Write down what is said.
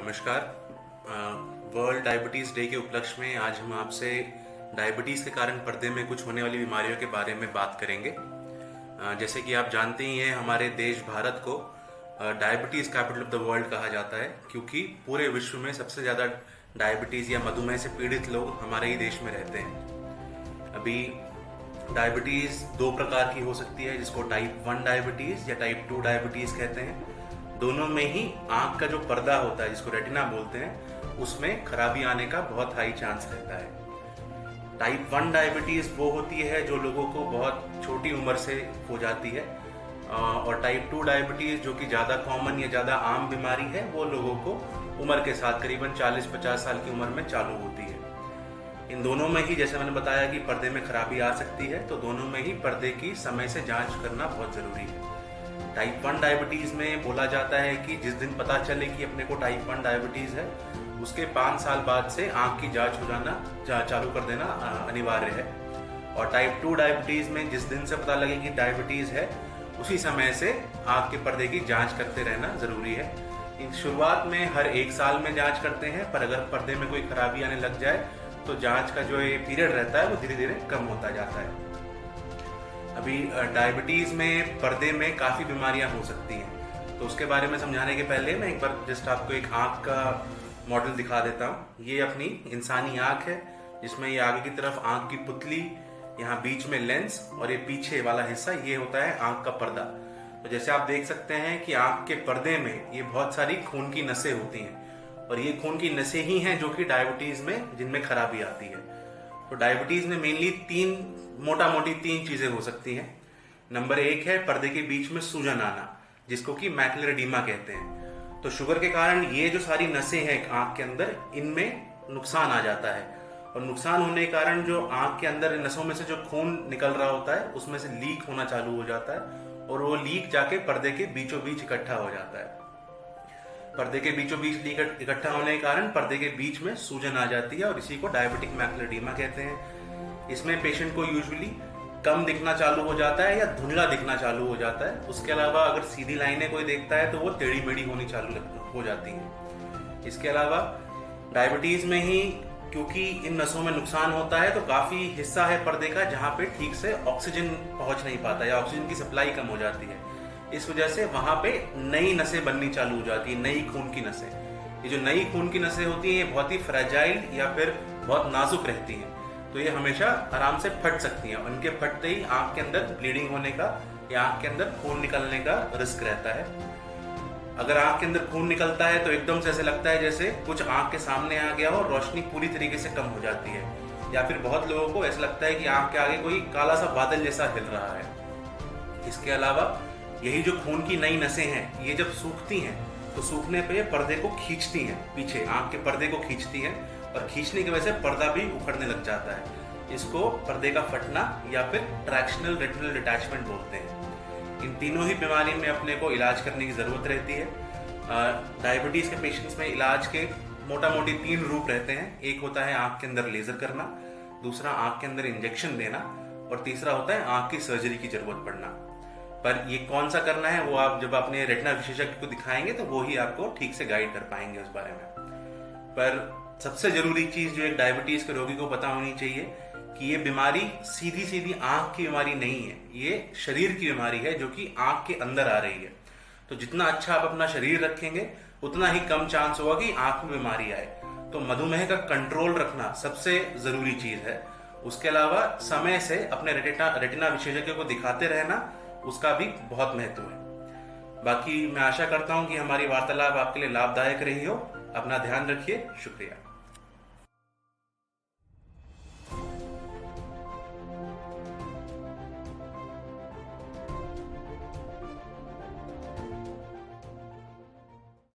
नमस्कार। World diabetes day के उपलक्ष्य में आज हम आपसे डायबिटीज़ के कारण पर्दे में कुछ होने वाली बीमारियों के बारे में बात करेंगे। जैसे कि आप जानते ही हैं, हमारे देश भारत को diabetes capital of the world कहा जाता है, क्योंकि पूरे विश्व में सबसे ज़्यादा डायबिटीज़ या मधुमेह से पीड़ित लोग हमारे ही देश में रहते हैं। अभी डायबिटीज़ दो प्रकार की हो सकती है, जिसको टाइप 1 डायबिटीज़ या टाइप 2 डायबिटीज़ कहते हैं। दोनों में ही आंख का जो पर्दा होता है, जिसको रेटिना बोलते हैं, उसमें खराबी आने का बहुत हाई चांस रहता है। टाइप 1 डायबिटीज़ वो होती है जो लोगों को बहुत छोटी उम्र से हो जाती है, और टाइप 2 डायबिटीज़ जो कि ज़्यादा कॉमन या ज़्यादा आम बीमारी है, वो लोगों को उम्र के साथ करीबन 40-50 साल की उम्र में चालू होती है। इन दोनों में ही, जैसे मैंने बताया कि पर्दे में खराबी आ सकती है, तो दोनों में ही पर्दे की समय से जांच करना बहुत ज़रूरी है। टाइप 1 डायबिटीज़ में बोला जाता है कि जिस दिन पता चले कि अपने को टाइप 1 डायबिटीज़ है, उसके 5 साल बाद से आँख की जांच हो जाना चालू कर देना अनिवार्य है। और टाइप 2 डायबिटीज़ में जिस दिन से पता लगे कि डायबिटीज़ है, उसी समय से आँख के पर्दे की जांच करते रहना ज़रूरी है। इन शुरुआत में हर 1 साल में जांच करते हैं, पर अगर पर्दे में कोई खराबी आने लग जाए तो जांच का जो ये पीरियड रहता है वो धीरे धीरे कम होता जाता है। अभी डायबिटीज़ में पर्दे में काफ़ी बीमारियां हो सकती हैं, तो उसके बारे में समझाने के पहले मैं एक बार जस्ट आपको एक आँख का मॉडल दिखा देता हूँ। ये अपनी इंसानी आँख है, जिसमें ये आगे की तरफ आँख की पुतली, यहाँ बीच में लेंस, और ये पीछे वाला हिस्सा ये होता है आँख का पर्दा। तो जैसे आप देख सकते हैं कि आँख के पर्दे में ये बहुत सारी खून की नसें होती हैं, और ये खून की नसें ही हैं जो कि डायबिटीज़ में जिनमें खराबी आती है। तो डायबिटीज़ में मेनली मोटा मोटी तीन चीज़ें हो सकती हैं। नंबर 1 है पर्दे के बीच में सूजन आना, जिसको कि मैकुलर एडीमा कहते हैं। तो शुगर के कारण ये जो सारी नसें हैं आँख के अंदर, इनमें नुकसान आ जाता है, और नुकसान होने के कारण जो आँख के अंदर नसों में से जो खून निकल रहा होता है, उसमें से लीक होना चालू हो जाता है, और वो लीक जाके पर्दे के बीचों बीच इकट्ठा हो जाता है। पर्दे के बीचों बीच लीक इकट्ठा होने के कारण पर्दे के बीच में सूजन आ जाती है, और इसी को डायबिटिक मैकुलर एडीमा कहते हैं। इसमें पेशेंट को यूजुअली कम दिखना चालू हो जाता है या धुंधला दिखना चालू हो जाता है। उसके अलावा अगर सीधी लाइनें कोई देखता है तो वो टेढ़ी मेढ़ी होनी चालू हो जाती हैं। इसके अलावा डायबिटीज़ में ही, क्योंकि इन नसों में नुकसान होता है, तो काफ़ी हिस्सा है पर्दे का जहाँ पे ठीक से ऑक्सीजन पहुँच नहीं पाता या ऑक्सीजन की सप्लाई कम हो जाती है। इस वजह से वहाँ पे नई नसें बननी चालू हो जाती है, नई खून की नसें। ये जो नई खून की नसें होती हैं, ये बहुत ही फ्रेजाइल या फिर बहुत नाजुक रहती हैं, तो ये हमेशा आराम से फट सकती हैं। उनके फटते ही आँख के अंदर ब्लीडिंग होने का या आँख के अंदर खून निकलने का रिस्क रहता है। अगर आँख के अंदर खून निकलता है तो एकदम से ऐसे लगता है जैसे कुछ आँख के सामने आ गया हो, रोशनी पूरी तरीके से कम हो जाती है, या फिर बहुत लोगों को ऐसा लगता है कि आँख के आगे कोई काला सा बादल जैसा हिल रहा है। इसके अलावा यही जो खून की नई नसें हैं, ये जब सूखती हैं तो सूखने पे पर्दे को खींचती हैं, पीछे आँख के पर्दे को खींचती हैं, और खींचने की वजह से पर्दा भी उखड़ने लग जाता है। इसको पर्दे का फटना या फिर ट्रैक्शनल रेटिनल डिटैचमेंट बोलते हैं। इन तीनों ही बीमारी में अपने को इलाज करने की ज़रूरत रहती है। डायबिटीज़ के पेशेंट्स में इलाज के मोटा मोटी 3 रूप रहते हैं। एक होता है आँख के अंदर लेज़र करना, दूसरा आँख के अंदर इंजेक्शन देना, और तीसरा होता है आँख की सर्जरी की ज़रूरत पड़ना। पर ये कौन सा करना है वो आप जब अपने रेटिना विशेषज्ञ को दिखाएंगे तो वो ही आपको ठीक से गाइड कर पाएंगे उस बारे में। पर सबसे जरूरी चीज जो एक डायबिटीज के रोगी को पता होनी चाहिए कि ये बीमारी सीधी सीधी आंख की बीमारी नहीं है, ये शरीर की बीमारी है जो कि आंख के अंदर आ रही है। तो जितना अच्छा आप अपना शरीर रखेंगे, उतना ही कम चांस होगा कि आंख में बीमारी आए। तो मधुमेह का कंट्रोल रखना सबसे जरूरी चीज है। उसके अलावा समय से अपने रेटिना विशेषज्ञ को दिखाते रहना, उसका भी बहुत महत्व है। बाकी मैं आशा करता हूं कि हमारी वार्तालाप आपके लिए लाभदायक रही हो। अपना ध्यान रखिए। शुक्रिया।